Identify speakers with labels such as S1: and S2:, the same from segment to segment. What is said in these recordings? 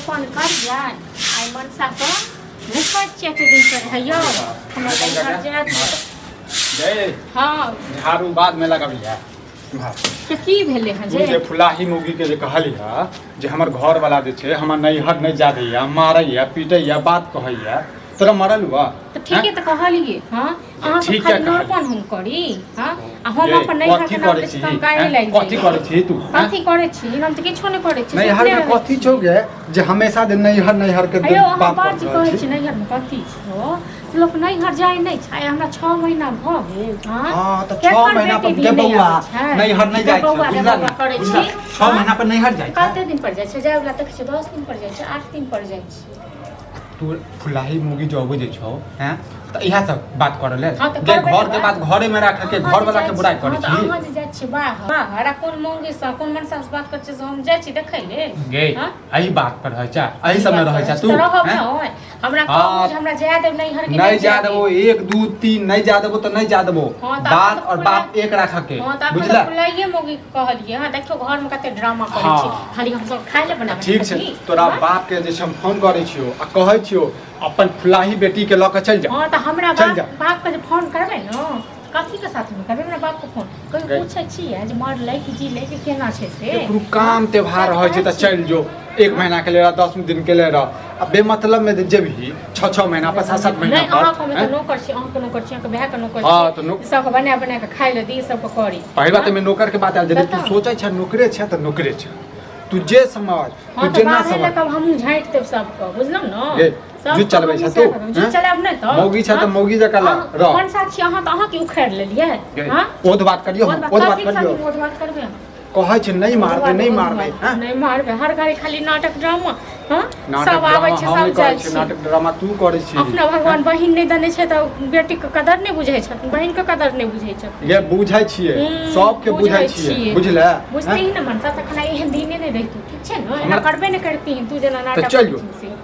S1: Phone कर जाए आई मनसा को भूख चेक दिन पर है यो हमरा घर जात
S2: जय
S1: हां
S2: झाड़ू बाद में लगा भैया
S1: तो की भेले है जे
S2: जे फुलाही मुगी के जे कहलिया जे हमर घर वाला जे छे हमर नैहर नहीं जा दैया मारैया पीटैया बात कहैया तोरा मरल हुआ
S1: तो ठीक है तो कहलिए हां अहां तो खाली नरपन हम करी हां आ हम अपन नहीं
S2: कथी करे छी कथी करे छी तू
S1: कथी करे छी हम तो किछो नहीं करे छी
S2: नैहर में कथी छोगे जे हमेशा दिन नैहर के
S1: बात कहै छी नैहर में कथी छो लोग नैहर जाय नहीं छै हमरा 6 महीना भ गेल
S2: हां तो 6 महीना पर के बौआ नैहर नहीं जाय छै बुझला 6 महीना पर नैहर जाय छै
S1: कते दिन पर जाय छै जाय वाला तक छै 10 दिन पर जाय छै 8 दिन पर जाय छै
S2: तू फुलाही मुगी जो बुझे छौ हैं त इहा सब बात कर ले
S1: हाँ,
S2: जे घर के बात घरे में राख के घर वाला के बुराई करे छी
S1: हां जे जाय छी बाहर कोन मोंगी से कोन मनसा से बात कर छी हम जाय छी देखै ले
S2: गे एही बात पर रहै छै एही सब में रहै छै तू
S1: हैं हमरा कहू हमरा जाय देब नहीं हर के
S2: नहीं जा देबो 1 2 3 नहीं जा देबो तो नहीं जा देबो बात और बात एक राख के
S1: बुझला फुलाइए मोगी कहलिए हां देखो घर में कते ड्रामा करे छी खाली हम सब खाय ले बनाबै
S2: ठीक छै तोरा बाप के जे हम फोन करे छियो आ कहै छियो अपन फुलाही बेटी के ल के चल जा
S1: हां त हमरा बाप के फोन करबै न कथी के साथ में करबै हमरा बाप को फोन कोई पूछै छी जे मर लै कि जी लै कि केना छै से
S2: एकरो काम त्योहार रहै छै त चल जो 1 महीना के लिए 10 दिन के लिए रह अब बेमतलब में जेबही 6 महीना पर 7 महीना पर
S1: नहीं अहाँ को नौकर छी अहाँ को नौकर छी अहाँ के भाई के नौकर छी हां तो सब बना बना के खाइ ले दी सब को करी
S2: पहिल बात में नौकर के बात आल जब तू सोचै छ नौकरे छ त नौकरे छ तू जे समझ तू जे ना समझ
S1: तब हम झांट देब सब को बुझलौ न
S2: जू चलबै छ तू
S1: जू चलाब नै त
S2: मौगी छ त मौगी जका रह
S1: कोन साथ छी अहाँ त अहाँ के उखैर लेलिए हां
S2: ओद बात करियो ओद बात करियो
S1: ओद बात करबे
S2: कहै छै नहीं मारबे
S1: नहीं मारबे हर गाड़ी खाली नाटक ड्रामा हां सब आबै छै सब जाइ छै
S2: नाटक ड्रामा तू करै छी
S1: अपना भगवान बहिन नहीं दने छै त बेटी के कदर नहीं बुझै छथिन बहिन के कदर नहीं बुझै छथिन
S2: ये बुझै छियै सब के बुझै छियै बुझले
S1: बुझते ही न मनसा तखन एहन दिने नहीं रहितू ठीक छै न एना करबे नहीं करती तू जेना नाटक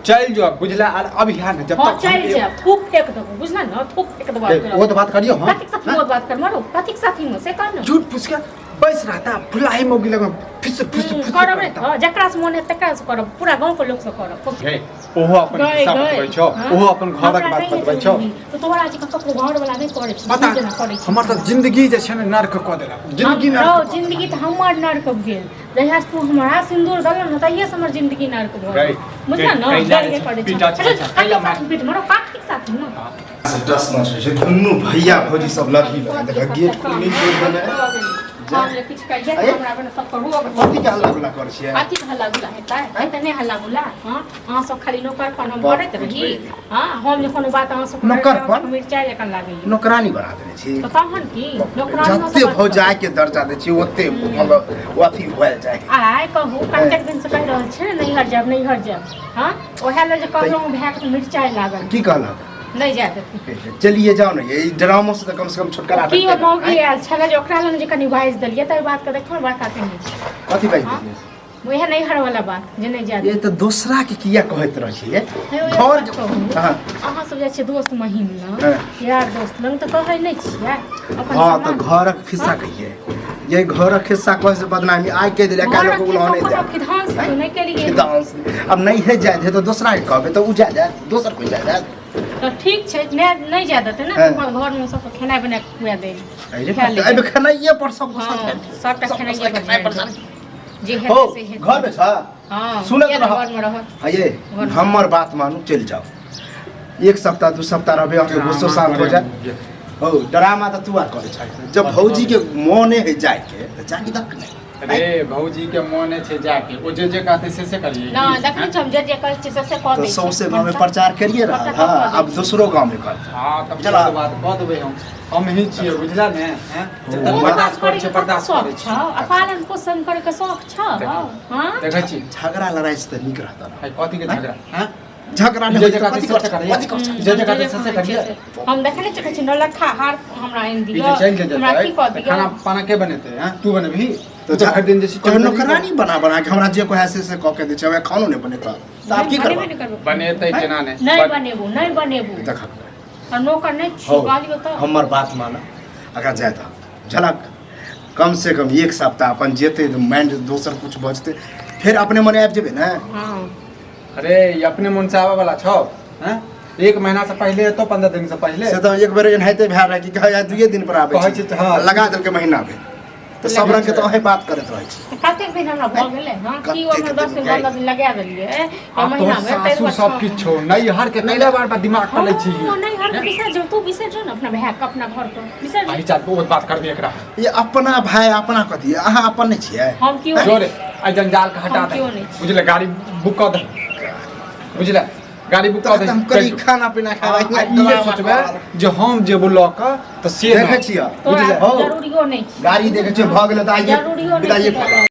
S2: चल जो बुझला अब यहाँ न जब तक
S1: चल जा थूक फेंक दबो बुझला न थूक फेंक दबो
S2: वो तो बात करियो हां
S1: कथि साथ वो बात कर मारो कथि साथी में से कर न
S2: झूठ फुस के बैस रहता फुलाई मौगी लग फिस
S1: करब रे जकरा से मन है तकरा से करब पूरा गांव के लोग से करब
S2: ओहो अपन हिसाब बतबै छौ ओहो अपन घरक बात बतबै छौ
S1: तो तोरा आज ककरो घर वाला नहीं करे छी जेना करे छी
S2: हमर त जिंदगी जे छै न नरक क देला जिंदगी नरक
S1: जिंदगी त हमर नरक भेल जहिया तू हमरा सिंदूर दल न तहिया से हमर जिंदगी नरक भेल बुझला न जाके करे छी कैला मार पीट मारो काट के साथ न
S3: 10 मास छै दुन्नु भैया भौजी सब लड़की देख गेट खोलि छोड़ देने
S1: हम ले किछ कहिए हमरा बन सब करू
S3: कथि के हल्ला गुला कर छियै
S1: कथि के हल्ला गुला हेतै है त नहीं हल्ला गुला हां अहाँ सब खाली नौकर पर हम करैत रही हां हम जे कोनो बात अहाँ सब
S3: नौकर पर
S1: मिर्चाई जका लागै
S3: नौकरानी बना देने छी
S1: तो तहन की नौकरानी
S3: जत्ते भौजाई के दर्जा दै छी ओते मतलब अथी होय जाय
S1: आय कहू कतेक दिन से कह रहल छै नहीं हर जाब हां ओहे ले जे कहलौ भाय के मिर्चाई लागल
S3: की कहलक
S1: नहीं जा देती
S3: चलिए जाओ ना ये ड्रामा से कम छुटकारा
S1: की ओ मौगी आयल छले जे ओकरा लग जे कनी वाइज देलिए त बात के देखो बड़का कनी
S3: कथि बाइज देलिए
S1: ओहे नहीं हर वाला बात जे नहीं जा
S3: ये तो दूसरा के किया कहत रह छिए
S1: घर हां अहाँ सब जाय छै दोस्त महीम न यार दोस्त लंग त कहै नहीं छियै
S3: अपन हां तो घरक खिस्सा कहिए ये घरक खिस्सा कह से बदनामी आइ के दिले कालो को बुलाने जा
S1: विधान से नहीं केलिए
S3: विधान अब नहीं है जाय तो दूसरा के कहबे तो उ जा दोसर कोई जा
S1: तो ठीक छै नहीं जा देते ना अपन घर में सब खाना बना के खुआ दे
S3: अबे खानाइए पर सब
S1: सब खानाइए पर जे है से है
S3: घर में छ
S1: हां
S3: सुनत रह ये हमर बात मानू चल जाओ 1 सप्ताह 2 सप्ताह रहबे और गुस्सा शांत हो जाए हो ड्रामा त तू आ करे छ जब भौजी के मोने है जाय के त जाकी तक नहीं
S2: अरे भौजी के मोने छे जाके ओ जे कहते से करिए
S1: ना देखनी हम जे कहै छै से कर दे
S3: तो सबसे गांव में प्रचार करिए रहा हां अब दूसरो गांव में कर
S2: हां तब चला बात कह देबै हम ही छियै बुझला ने हैं जब बर्दाश्त कर छै बर्दाश्त करे छै
S1: पालन पोषण करे के शौक छ हां
S3: देखै छी झगड़ा लड़ाई से त निक रहता
S2: है कथि के झगड़ा हैं
S3: झगड़ा नहीं
S2: जे जगह से करिए
S1: हम देखने चके छी नलखा हार हमरा इन दियो
S2: हमरा की कह दियो खाना पाना के बनेते हैं तू बनबही तो हर दिन जैसे
S3: कहनो करानी बना के हमरा जे को से कह के दे छै खानो नहीं बनेता त आप की करबो
S2: बनेतै केना
S1: नहीं बनेबू
S3: देख
S1: और नौकर नहीं छी गालियो त
S3: हमर बात मान अगर जाय त झलक कम से कम 1 सप्ताह अपन जेते माइंड दोसर कुछ बजते फिर अपने मने आबि जेबे ना
S1: हां
S2: अरे ये अपने मन से आवे वाला छौ हैं 1 महीना से पहले तो 15 दिन से पहले
S3: से तो एक बेर एनाहिते भए रहे कि कहे 2 दिन पर आबे
S2: कहै छै त हाँ।
S3: लगा देलके महीना में तो सब रंग के तो अहे बात करत रहै छै
S1: कतेक दिन हमरा भऽ गेलै हां की ओमे 10 दिन 15 दिन लगा देलियै ए महीना में
S2: सासू सब किछ छौ नहीं हर के कैला बार दिमाग पलै छी
S1: ओ नहीं हर के बिसर जो तू बिसर जो ना अपना भाई के अपना घर पर बिसर
S2: भाई चाल बहुत बात करबे एकरा
S3: ये अपना भाई अपना कथी अहाँ अपन नहीं छियै
S1: हम क्यों
S2: जोरे आई जंजाल का हटा
S1: हम
S2: दे
S1: क्यों नहीं?
S2: बुझले गाड़ी बुक कर दे बुझले गाड़ी बुक कर दे
S3: हम करी खाना पीना खाए
S2: ये सोचबे जे हम जे बोलऽ का त से
S3: देखै छियै
S2: बुझले
S1: जरूरियो नहीं
S3: गाड़ी देखै छियै भ गेलै त आइए
S1: जरूरियो
S3: बिदाइए
S1: नहीं